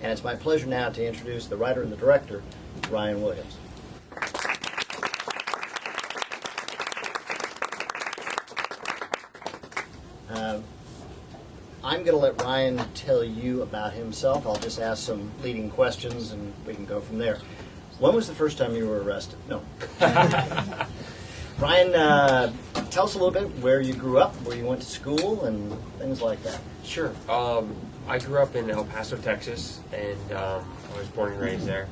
And it's my pleasure now to introduce the writer and the director, Ryan Williams. I'm going to let Ryan tell you about himself. I'll just ask some leading questions and we can go from there. When was the first time you were arrested? No. Ryan, tell us a little bit where you grew up, where you went to school, and things like that. Sure. I grew up in El Paso, Texas, and I was born and raised there.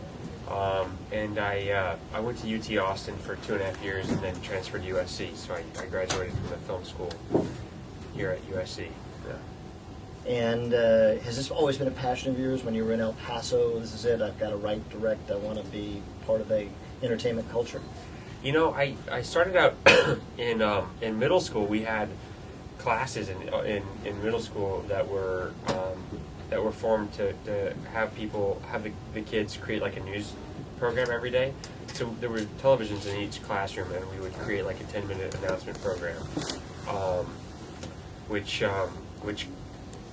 And I went to UT Austin for 2.5 years and then transferred to USC. So I graduated from the film school here at USC. Yeah. And has this always been a passion of yours when you were in El Paso? This is it, I've got to write, direct, I want to be part of a entertainment culture? You know, I started out in middle school. We had classes in middle school that were formed to have the kids create like a news program every day. So there were televisions in each classroom, and we would create like a 10-minute announcement program, which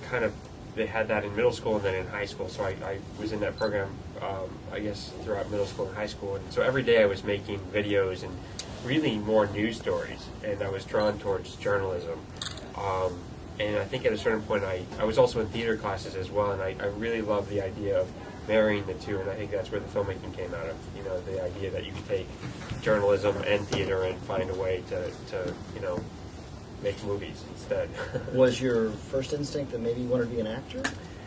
kind of, they had that in middle school and then in high school. So I was in that program, I guess, throughout middle school and high school. And so every day I was making videos and really more news stories, and I was drawn towards journalism. And I think at a certain point I was also in theater classes as well, and I really loved the idea of marrying the two, and I think that's where the filmmaking came out of. You know, the idea that you could take journalism and theater and find a way to make movies instead. Was your first instinct that maybe you wanted to be an actor?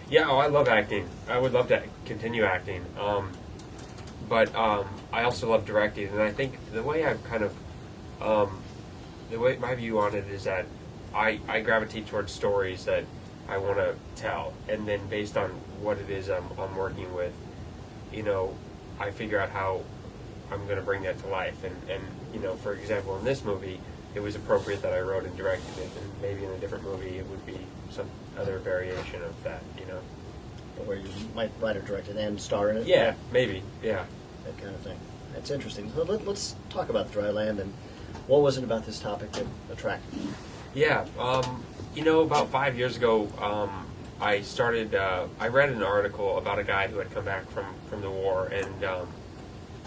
Yeah, I love acting. I would love to continue acting. But I also love directing, and I think the way I've kind of, the way my view on it is that I gravitate towards stories that I want to tell, and then based on what it is I'm working with, I figure out how I'm going to bring that to life. And for example, in this movie, it was appropriate that I wrote and directed it, and maybe in a different movie it would be some other variation of that, Where you might write or direct it and star in it? Yeah, maybe, yeah. That kind of thing. That's interesting. So let's talk about Dry Land, and what was it about this topic that attracted you? Yeah, about 5 years ago, I started, I read an article about a guy who had come back from the war, and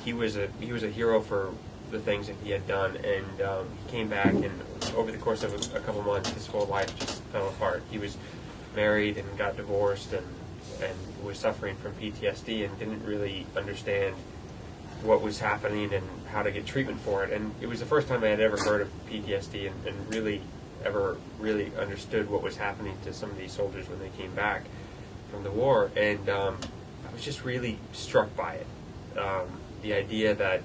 he was a hero for the things that he had done, and he came back, and over the course of a couple months, his whole life just fell apart. He was married and got divorced, and was suffering from PTSD and didn't really understand what was happening and how to get treatment for it. And it was the first time I had ever heard of PTSD and really ever really understood what was happening to some of these soldiers when they came back from the war. And I was just really struck by it. The idea that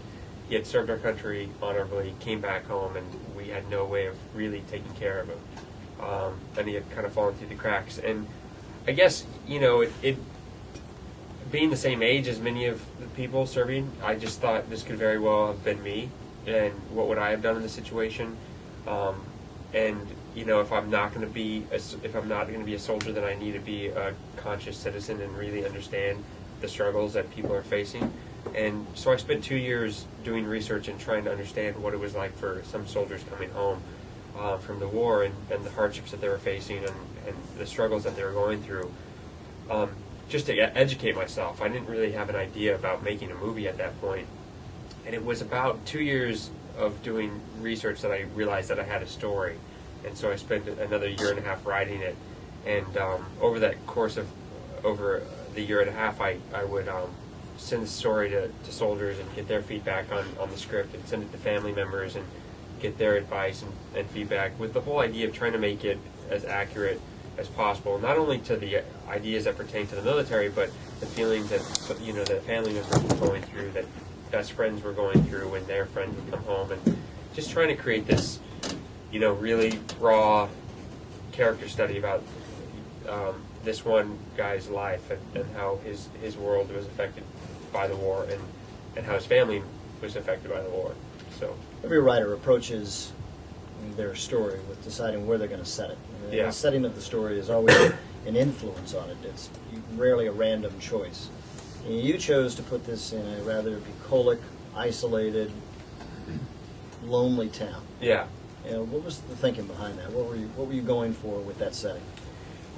he had served our country honorably, came back home, and we had no way of really taking care of him. And he had kind of fallen through the cracks. And I guess, it being the same age as many of the people serving, I just thought this could very well have been me, and what would I have done in this situation? And if I'm not going to be a soldier, then I need to be a conscious citizen and really understand the struggles that people are facing. And so I spent 2 years doing research and trying to understand what it was like for some soldiers coming home from the war, and the hardships that they were facing, and the struggles that they were going through. Just to educate myself. I didn't really have an idea about making a movie at that point. And it was about 2 years of doing research that I realized that I had a story. And so I spent another 1.5 years writing it. And over that course of over the 1.5 years, I would send the story to soldiers and get their feedback on the script, and send it to family members and get their advice and feedback, with the whole idea of trying to make it as accurate as possible, not only to the ideas that pertain to the military, but the feelings that that family members were going through, that best friends were going through when their friends would come home, and just trying to create this really raw character study about this one guy's life, and how his world was affected by the war, and how his family was affected by the war. So every writer approaches their story with deciding where they're going to set it. Yeah. The setting of the story is always an influence on it. It's rarely a random choice. And you chose to put this in a rather bucolic, isolated, lonely town. yeah. What was the thinking behind that? What were you going for with that setting?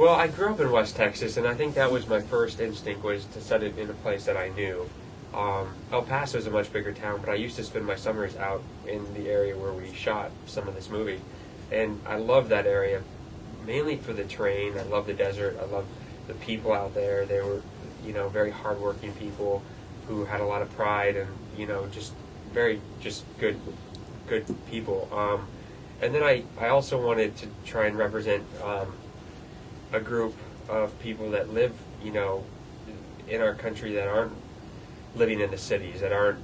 Well, I grew up in West Texas, and I think that was my first instinct, was to set it in a place that I knew. El Paso is a much bigger town, but I used to spend my summers out in the area where we shot some of this movie. And I love that area, mainly for the terrain. I love the desert. I love the people out there. They were, very hardworking people who had a lot of pride and, just good people. And then I also wanted to try and represent a group of people that live, in our country, that aren't living in the cities, that aren't,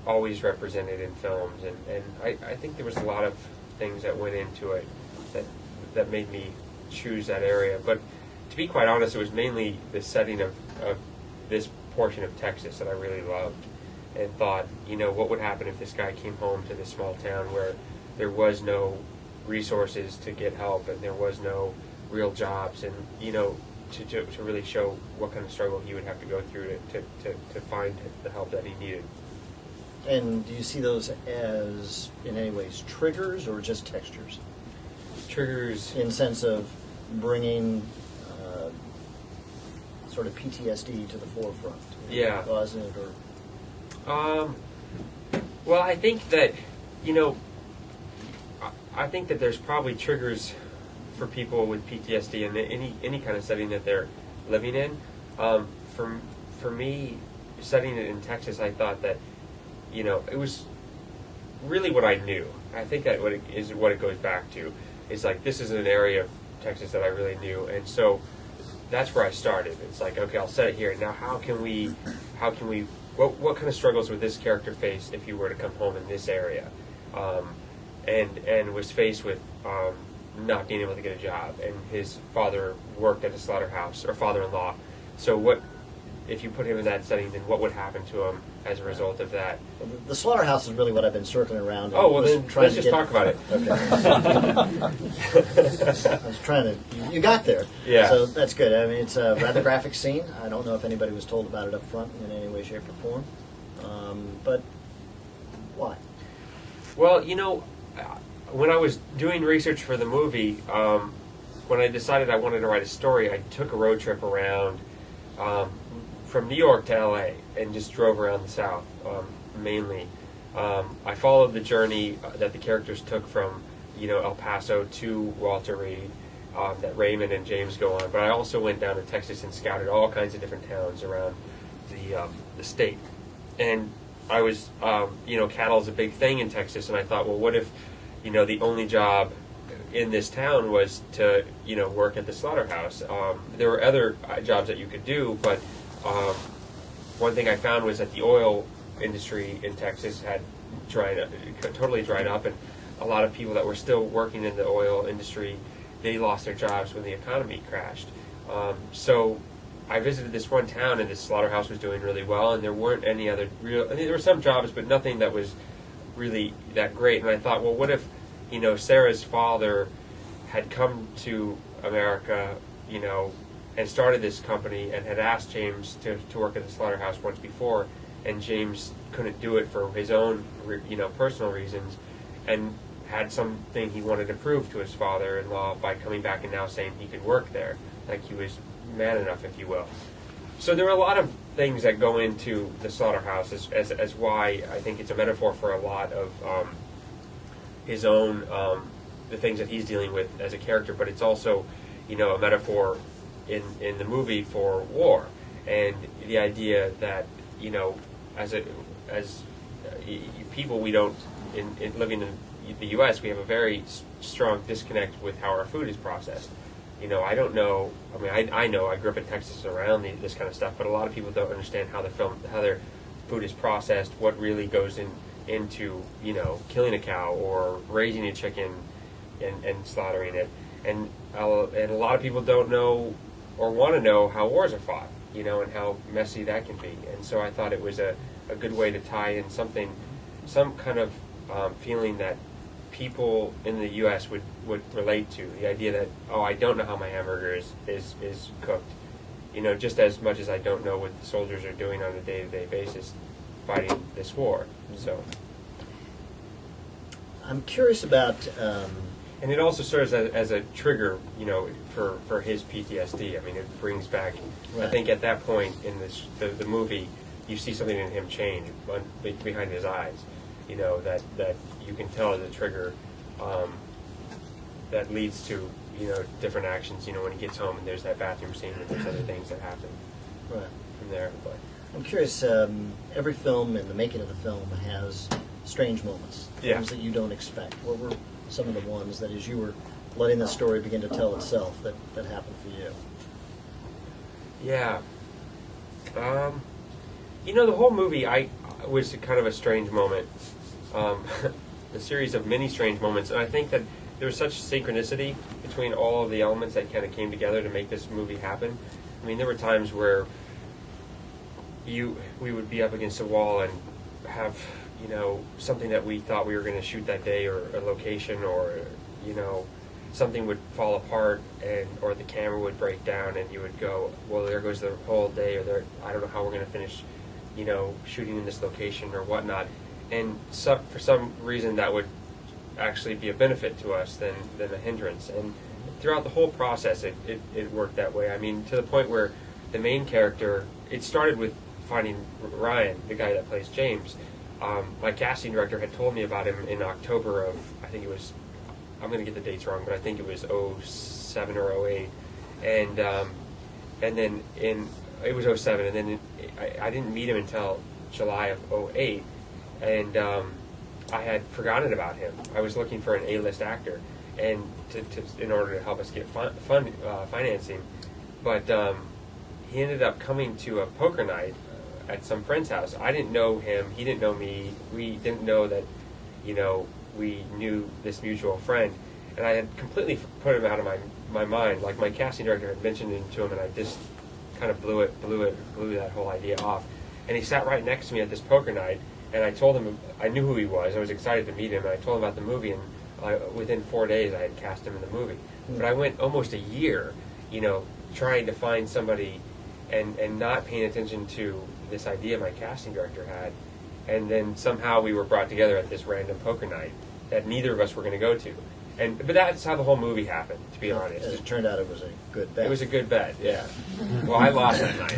always represented in films. And I think there was a lot of things that went into it that made me choose that area. But to be quite honest, it was mainly the setting of this portion of Texas that I really loved, and thought, what would happen if this guy came home to this small town where there was no resources to get help, and there was no real jobs, and to really show what kind of struggle he would have to go through to find the help that he needed. And do you see those as, in any ways, triggers or just textures? Triggers. In sense of bringing sort of PTSD to the forefront. Yeah. Causing it, or... Well, I think that, I think that there's probably triggers for people with PTSD in any kind of setting that they're living in. For me, setting it in Texas, I thought that, it was really what I knew. I think that what it goes back to. It's like, this is an area of Texas that I really knew, and so that's where I started. It's like, okay, I'll set it here. Now, what kind of struggles would this character face if he were to come home in this area, and was faced with not being able to get a job, and his father worked at a slaughterhouse, or father-in-law. So what, if you put him in that setting, then what would happen to him as a result of that? Well, the slaughterhouse is really what I've been circling around. Oh, well, then let's just talk about it. Okay. I was trying to... You got there. Yeah. So that's good. I mean, it's a rather graphic scene. I don't know if anybody was told about it up front in any way, shape, or form. But why? Well, when I was doing research for the movie, when I decided I wanted to write a story, I took a road trip around from New York to LA and just drove around the South, mainly. I followed the journey that the characters took from, El Paso to Walter Reed, that Raymond and James go on. But I also went down to Texas and scouted all kinds of different towns around the state. And I was, cattle is a big thing in Texas, and I thought, well, what if, the only job in this town was to, work at the slaughterhouse? There were other jobs that you could do, but one thing I found was that the oil industry in Texas had totally dried up, and a lot of people that were still working in the oil industry, they lost their jobs when the economy crashed. So I visited this one town, and this slaughterhouse was doing really well, and there weren't any other real... I mean, there were some jobs, but nothing that was really that great. And I thought, well, what if, Sarah's father had come to America, and started this company, and had asked James to work at the slaughterhouse once before, and James couldn't do it for his own, personal reasons, and had something he wanted to prove to his father-in-law by coming back and now saying he could work there, like he was man enough, if you will. So there are a lot of things that go into the slaughterhouse as why I think it's a metaphor for a lot of his own, the things that he's dealing with as a character, but it's also, a metaphor in the movie for war, and the idea that, as people, we don't, in living in the U.S., we have a very strong disconnect with how our food is processed. I don't know. I mean, I know. I grew up in Texas around this kind of stuff, but a lot of people don't understand how their food is processed, what really goes into killing a cow or raising a chicken and slaughtering it, and a lot of people don't know or want to know how wars are fought, and how messy that can be. And so I thought it was a good way to tie in some kind of feeling that people in the U.S. would relate to. The idea that, I don't know how my hamburger is cooked, just as much as I don't know what the soldiers are doing on a day-to-day basis fighting this war. So I'm curious about And it also serves as a trigger, for his PTSD. I mean, it brings back. Right. I think at that point in the movie, you see something in him change behind his eyes. That you can tell is a trigger that leads to different actions. When he gets home and there's that bathroom scene and there's other things that happen from there. But I'm curious. Every film and the making of the film has strange moments, things that you don't expect. What were some of the ones that, as you were letting the story begin to tell itself, that happened for you? Yeah. The whole movie was kind of a strange moment. A series of many strange moments, and I think that there was such synchronicity between all of the elements that kind of came together to make this movie happen. I mean, there were times where we would be up against a wall and have something that we thought we were going to shoot that day, or a location, or something would fall apart, or the camera would break down, and you would go, well, there goes the whole day, or I don't know how we're going to finish shooting in this location or whatnot. And for some reason that would actually be a benefit to us than a hindrance. And throughout the whole process, it worked that way. I mean, to the point where the main character, it started with finding Ryan, the guy that plays James. My casting director had told me about him in October of, I think it was, I'm going to get the dates wrong, but I think it was 07 or 08. And then it was 07, and then I didn't meet him until July of 08. And I had forgotten about him. I was looking for an A-list actor, and in order to help us get financing. But he ended up coming to a poker night at some friend's house. I didn't know him. He didn't know me. We didn't know that, we knew this mutual friend. And I had completely put him out of my mind. Like, my casting director had mentioned it to him, and I just kind of blew that whole idea off. And he sat right next to me at this poker night, and I told him, I knew who he was. I was excited to meet him, and I told him about the movie, and within 4 days I had cast him in the movie. But I went almost a year, trying to find somebody and not paying attention to this idea my casting director had. And then somehow we were brought together at this random poker night that neither of us were going to go to. But that's how the whole movie happened, to be honest. As it turned out, it was a good bet. It was a good bet, yeah. Well, I lost that night.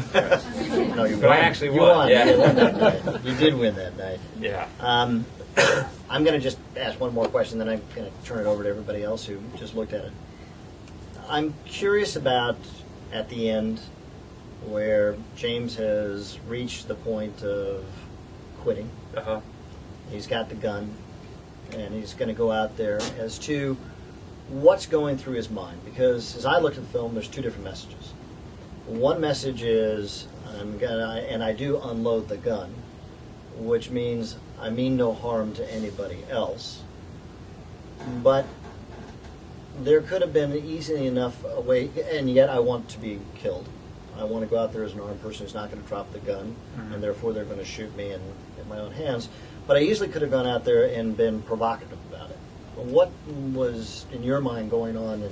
No, you but won. I actually won. You won. Yeah. You won that night. You did win that night. Yeah. I'm going to just ask one more question, then I'm going to turn it over to everybody else who just looked at it. I'm curious about, at the end, where James has reached the point of quitting. Uh-huh. He's got the gun, and he's going to go out there, as to what's going through his mind. Because as I looked at the film, there's two different messages. One message is, and I do unload the gun, which means I mean no harm to anybody else. But there could have been easily enough a way, and yet I want to be killed. I want to go out there as an armed person who's not going to drop the gun, and therefore they're going to shoot me in my own hands. But I easily could have gone out there and been provocative about it. What was, in your mind, going on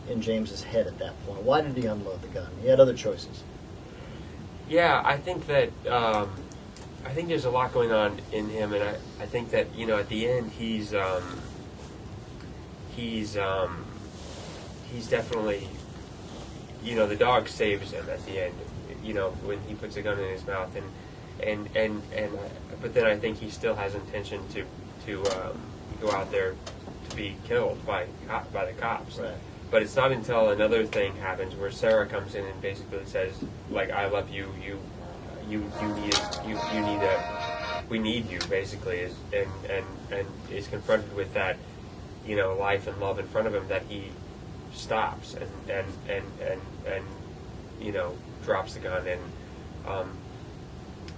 in James's head at that point? Why did he unload the gun? He had other choices. Yeah, I think that I think there's a lot going on in him, and I think that at the end he's definitely the dog saves him at the end. When he puts a gun in his mouth, but then I think he still has intention to go out there to be killed by the cops. Right. But it's not until another thing happens where Sarah comes in and basically says, like, I love you, we need you, basically, and is confronted with that, life and love in front of him, that he stops and drops the gun and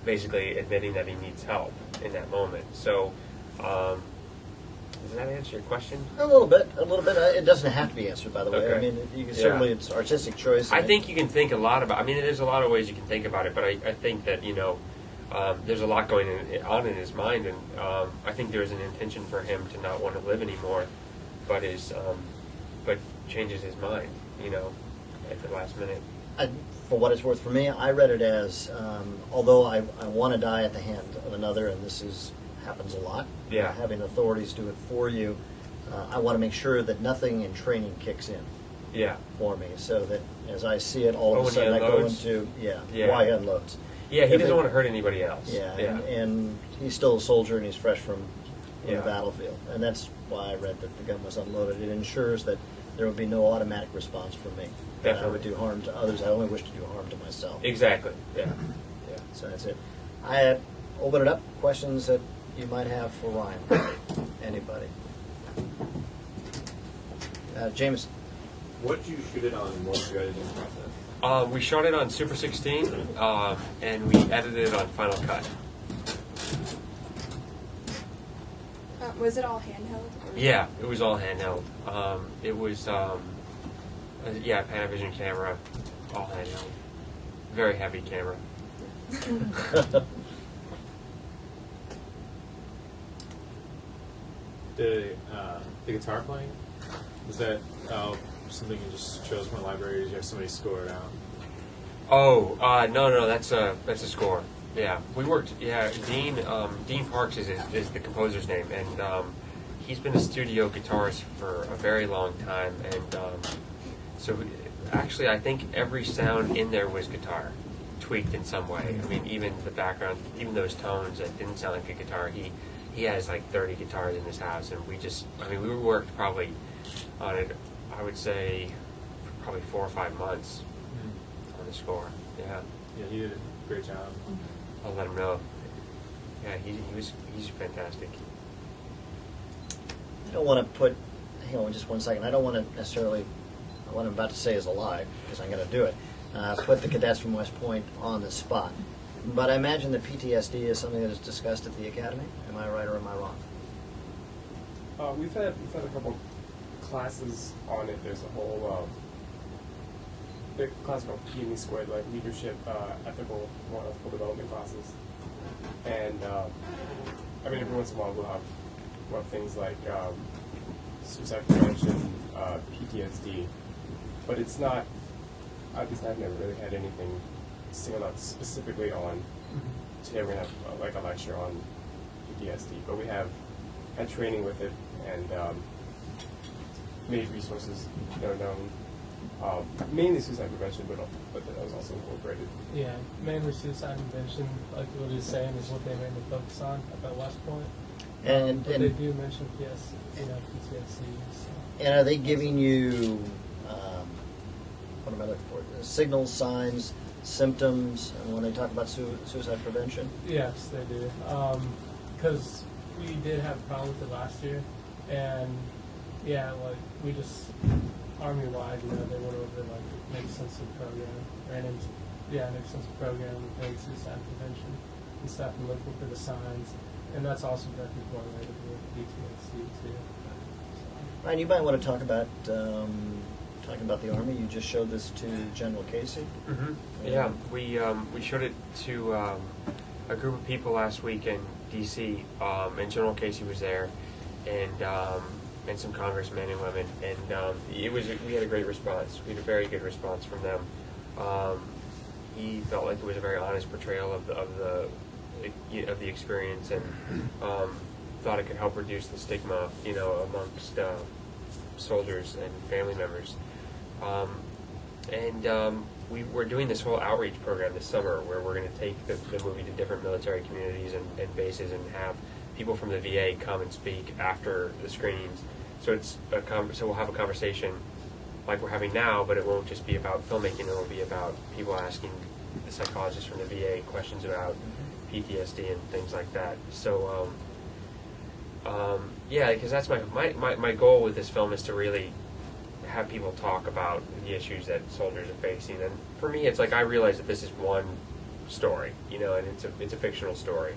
basically admitting that he needs help in that moment. So, does that answer your question? A little bit. It doesn't have to be answered, by the way. Okay. I mean, you can certainly, it's artistic choice. I think you can think a lot about. I mean, there's a lot of ways you can think about it, but I think that there's a lot going on in his mind, and I think there's an intention for him to not want to live anymore, but changes his mind, at the last minute. For what it's worth, for me, I read it as, although I want to die at the hand of another, and this happens a lot. Yeah. Having authorities do it for you. I want to make sure that nothing in training kicks in Yeah. for me, so that as I see it, all of a when he sudden I go unloads? into Yeah. why he unloads. Yeah, he If doesn't it- want to hurt anybody else. Yeah, Yeah. and he's still a soldier and he's fresh from the Yeah. battlefield, and that's why I read that the gun was unloaded. It ensures that there will be no automatic response from me. That I would do harm to others. I only wish to do harm to myself. Exactly. Yeah. Yeah. So that's it. I open it up. Questions that you might have for Ryan. Anybody? Jameson. What did you shoot it on, and what was your editing process? We shot it on Super 16, and we edited it on Final Cut. Was it all handheld? Or? Yeah, it was all handheld. It was, Panavision camera, all handheld. Very heavy camera. The guitar playing, was that something you just chose from a library, or did you have somebody score it out? Oh, no, that's a score. Yeah, we worked. Yeah, Dean Parks is the composer's name, and he's been a studio guitarist for a very long time, and actually, I think every sound in there was guitar, tweaked in some way. I mean, even the background, even those tones that didn't sound like a guitar, he has like 30 guitars in his house, and we worked probably on it, I would say, for probably 4 or 5 months on the score. Yeah. Yeah, he did a great job. I'll let him know. Yeah, he's fantastic. I don't want to put, hang on just 1 second, I don't want to necessarily, what I'm about to say is a lie, because I'm going to do it, put the cadets from West Point on the spot. But I imagine that PTSD is something that is discussed at the academy. Am I right or am I wrong? We've had a couple classes on it. There's a whole class called PME Squared, like leadership, ethical development classes. And every once in a while we'll have things like suicide prevention, PTSD, but it's not. At least I've never really had anything singled out specifically on. Today we're gonna have a lecture on PTSD, but we have had training with it and made resources known. Mainly suicide prevention, but that was also incorporated. Yeah, mainly suicide prevention, like what he's saying, is what they mainly focus on at West Point. And but they do mention PTSD. So. And are they giving you, what am I looking for? Signals, signs, symptoms, and when they talk about suicide prevention? Yes, they do. Because we did have a problem with it last year, and we just Army-wide, they went over make sense of the program, make sense of the program with suicide prevention and stuff, and look for the signs, and that's also directly correlated with PTSD too. Ryan, you might want to talk about the Army. You just showed this to General Casey. Mm-hmm. Yeah, we showed it to a group of people last week in D.C. And General Casey was there, and some congressmen and women, and we had a great response. We had a very good response from them. He felt like it was a very honest portrayal of the experience, and thought it could help reduce the stigma, amongst soldiers and family members. We're doing this whole outreach program this summer where we're going to take the movie to different military communities and bases and have people from the VA come and speak after the screenings. So so we'll have a conversation like we're having now, but it won't just be about filmmaking. It'll be about people asking the psychologists from the VA questions about PTSD and things like that. So, because that's my goal with this film is to really have people talk about the issues that soldiers are facing. And for me, it's like I realize that this is one story, and it's a fictional story.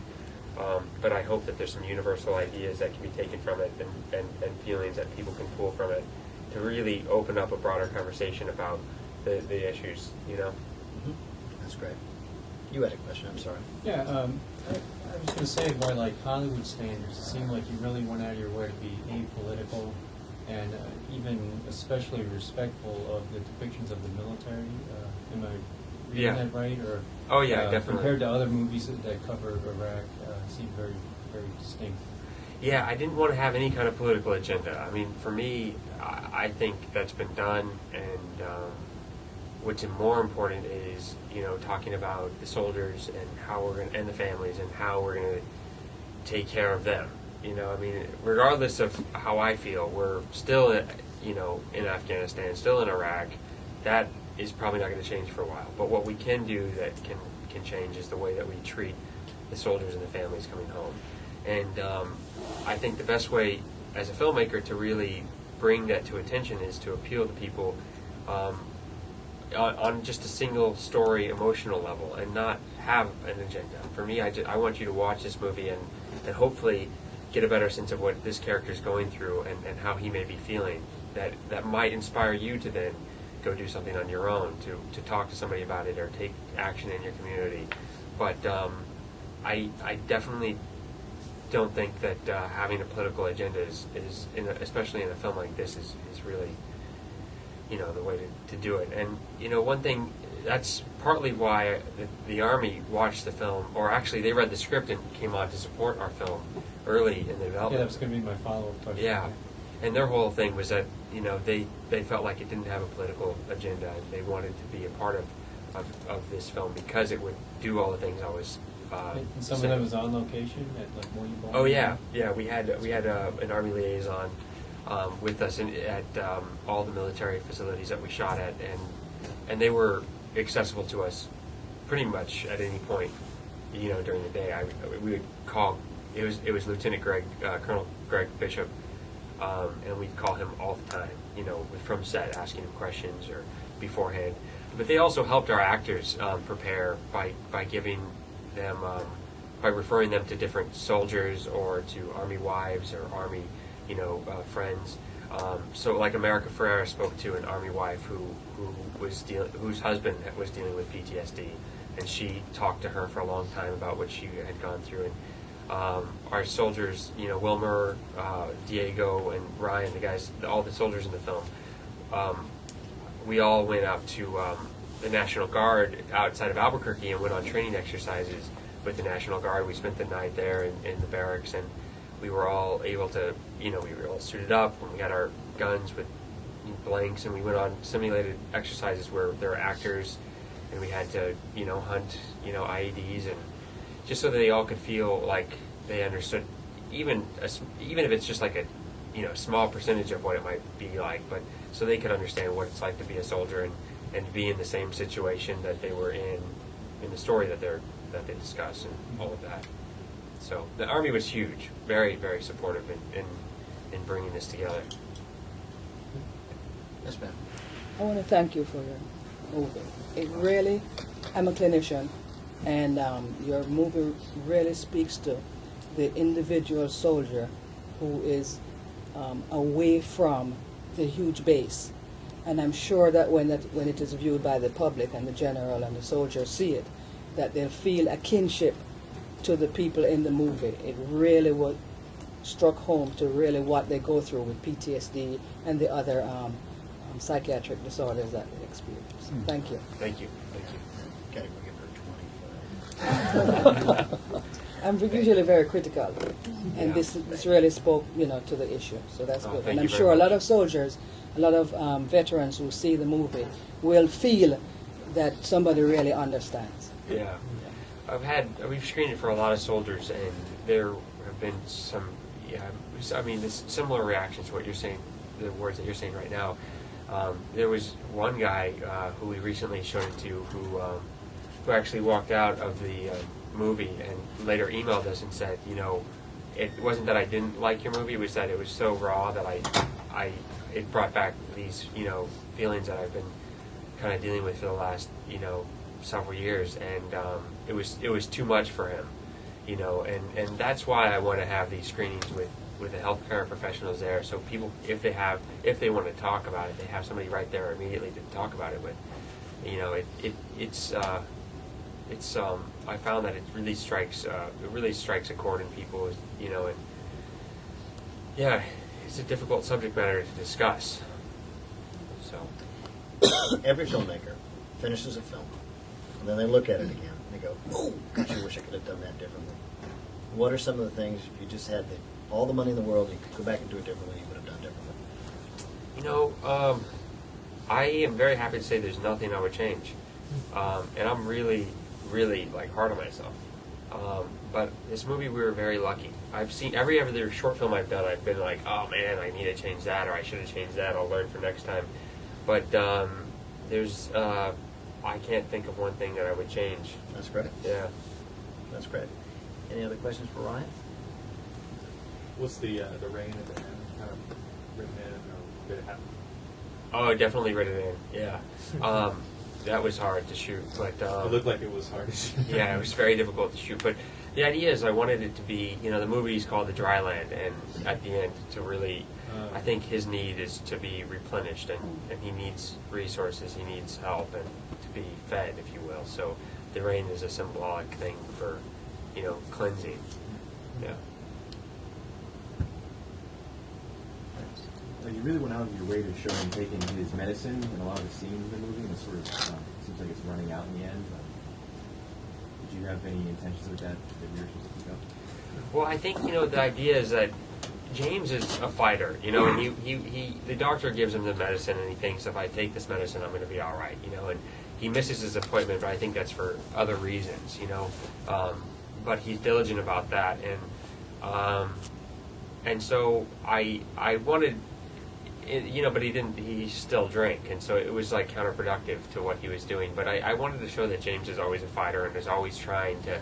But I hope that there's some universal ideas that can be taken from it and feelings that people can pull from it to really open up a broader conversation about the issues, Mm-hmm. That's great. You had a question, I'm sorry. Yeah, I was going to say, by Hollywood standards, it seemed like you really went out of your way to be apolitical and even especially respectful of the depictions of the military. Am I reading that right? Or oh yeah, definitely. Compared to other movies that cover Iraq, seem very, very distinct. Yeah, I didn't want to have any kind of political agenda. I mean, for me, I think that's been done, and what's more important is, talking about the soldiers and how we're going to, and the families, and how we're going to take care of them. I mean, regardless of how I feel, we're still, in Afghanistan, still in Iraq. That is probably not going to change for a while. But what we can do that can change is the way that we treat the soldiers and the families coming home. And I think the best way as a filmmaker to really bring that to attention is to appeal to people on just a single story emotional level and not have an agenda. For me, I want you to watch this movie and hopefully get a better sense of what this character is going through and how he may be feeling. That might inspire you to then go do something on your own, to talk to somebody about it or take action in your community. But I definitely don't think that having a political agenda is especially in a film like this, is really the way to do it. And one thing, that's partly why the Army watched the film, or actually they read the script and came on to support our film early in the development. Yeah, that was going to be my follow-up question. Yeah, and their whole thing was that they felt like it didn't have a political agenda, and they wanted to be a part of this film because it would do all the things I was. And some of them was on location at like Moynihan. Oh yeah. We had an Army liaison with us at all the military facilities that we shot at, and they were accessible to us pretty much at any point, during the day. We would call. It was Lieutenant Colonel Greg Bishop, and we'd call him all the time, from set, asking him questions or beforehand. But they also helped our actors prepare by giving them, by referring them to different soldiers or to Army wives or Army, friends. So like America Ferrera spoke to an Army wife whose husband was dealing with PTSD, and she talked to her for a long time about what she had gone through. And our soldiers, Wilmer, Diego, and Ryan, the guys, all the soldiers in the film, we all went out to the National Guard outside of Albuquerque and went on training exercises with the National Guard. We spent the night there in the barracks, and we were all able to, we were all suited up, and we got our guns with blanks, and we went on simulated exercises where there were actors, and we had to, hunt, IEDs, and just so that they all could feel like they understood, even if it's just like a, small percentage of what it might be like, but so they could understand what it's like to be a soldier and be in the same situation that they were in the story that they discuss and all of that. So the Army was huge, very, very supportive in bringing this together. Yes, ma'am. I want to thank you for your movie. It really, I'm a clinician, and your movie really speaks to the individual soldier who is away from the huge base. And I'm sure that when it is viewed by the public and the general and the soldiers see it, that they'll feel a kinship to the people in the movie. It really struck home to really what they go through with PTSD and the other psychiatric disorders that they experience. Thank you. Thank you. Gotta go give her 20. I'm usually very critical, and Yeah. this really spoke, to the issue. So that's good. Thank And I'm you very sure a lot much. of soldiers, a lot of veterans who see the movie will feel that somebody really understands. Yeah. We've screened it for a lot of soldiers, and there have been some, this similar reactions to what you're saying, the words that you're saying right now. There was one guy who we recently showed it to who actually walked out of the movie and later emailed us and said, it wasn't that I didn't like your movie, it was that it was so raw that it brought back these, feelings that I've been kind of dealing with for the last, several years, and it was too much for him, and that's why I want to have these screenings with the healthcare professionals there, so people, if they want to talk about it, they have somebody right there immediately to talk about it with. It's I found that it really strikes a chord in people, and yeah, it's a difficult subject matter to discuss. So Every filmmaker finishes a film, and then they look at it again, and they go, oh, gosh, I wish I could have done that differently. What are some of the things, if you just had the all the money in the world, you could go back and do it differently, you would have done differently? You know, I am very happy to say there's nothing I would change, and I'm really, really like hard on myself. But this movie, we were very lucky. I've seen every other short film I've done. I've been like, oh man, I need to change that, or I should have changed that. I'll learn for next time. But there's, I can't think of one thing that I would change. That's great. Yeah. That's great. Any other questions for Ryan? What's the rain at the end kind of written in, or did it happen? Oh, I definitely read it in. Yeah. That was hard to shoot, but It looked like it was hard to shoot. yeah, it was very difficult to shoot. But the idea is, I wanted it to be, you know, the movie is called The Dry Land, and at the end, to really, I think his need is to be replenished, and he needs resources, he needs help, and to be fed, if you will. So the rain is a symbolic thing for, you know, cleansing. Yeah. You really went out of your way to show him taking his medicine in a lot of the scenes in the movie, and it sort of seems like it's running out in the end. Did you have any intentions with that you were supposed to pick up? Well, I think, you know, the idea is that James is a fighter, you know, and he the doctor gives him the medicine, and he thinks, if I take this medicine, I'm going to be all right, you know, and he misses his appointment, but I think that's for other reasons, you know, but he's diligent about that, and so I wanted, you know, but he still drank, and so it was like counterproductive to what he was doing, but I wanted to show that James is always a fighter and is always trying to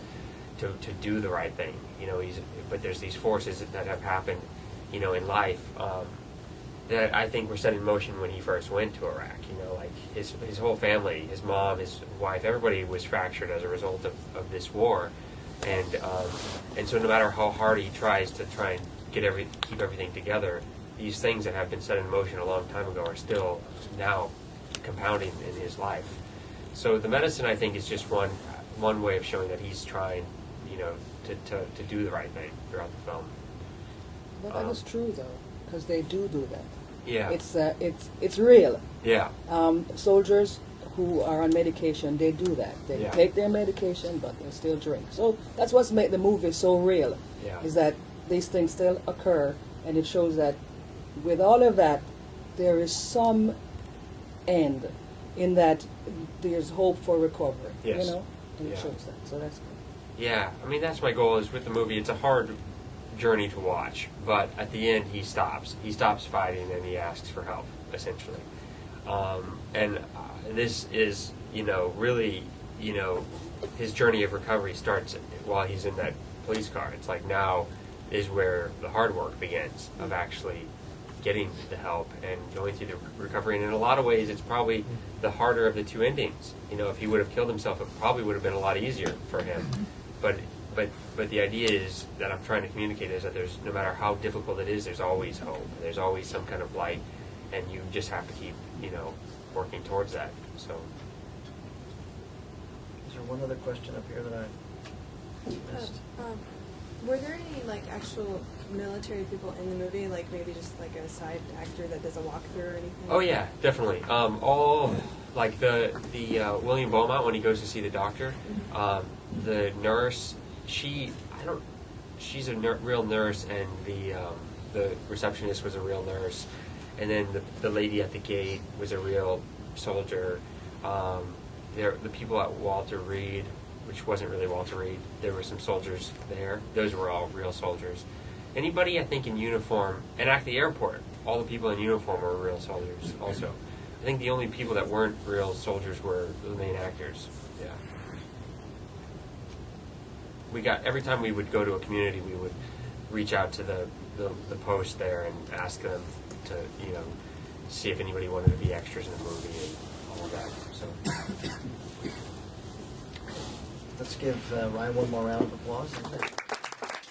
do the right thing, you know, but there's these forces that have happened, you know, in life, that I think were set in motion when he first went to Iraq, you know, like his whole family, his mom, his wife, everybody was fractured as a result of this war, and so no matter how hard he tries to try and keep everything together, these things that have been set in motion a long time ago are still now compounding in his life. So the medicine, I think, is just one way of showing that he's trying, you know, to do the right thing throughout the film. But that is true, though, because they do that. Yeah. It's real. Yeah. Soldiers who are on medication, they do that. They take their medication, but they still drink. So that's what's made the movie so real. Yeah. Is that these things still occur, and it shows that with all of that, there is some end in that there's hope for recovery. Yes. You know, and it Yeah. shows that. So that's good. Yeah, I mean, that's my goal is with the movie. It's a hard journey to watch, but at the end he stops. He stops fighting and he asks for help, essentially. And this is, you know, really, you know, his journey of recovery starts while he's in that police car. It's like now is where the hard work begins of actually getting the help and going through the recovery. And in a lot of ways, it's probably the harder of the two endings. You know, if he would have killed himself, it probably would have been a lot easier for him. But the idea is that I'm trying to communicate is that there's, no matter how difficult it is, there's always hope. There's always some kind of light, and you just have to keep, you know, working towards that. So. Is there one other question up here that I missed? Were there any like actual military people in the movie, like maybe just like a side actor that does a walkthrough or anything? Oh yeah, definitely. All like the William Beaumont when he goes to see the doctor, the nurse, she's a real nurse, and the receptionist was a real nurse, and then the lady at the gate was a real soldier. The people at Walter Reed, which wasn't really Walter Reed, there were some soldiers there. Those were all real soldiers. Anybody, I think, in uniform, and at the airport, all the people in uniform were real soldiers also. I think the only people that weren't real soldiers were the main actors. Yeah. Every time we would go to a community, we would reach out to the post there and ask them to, you know, see if anybody wanted to be extras in the movie and all of that. So. Let's give Ryan one more round of applause.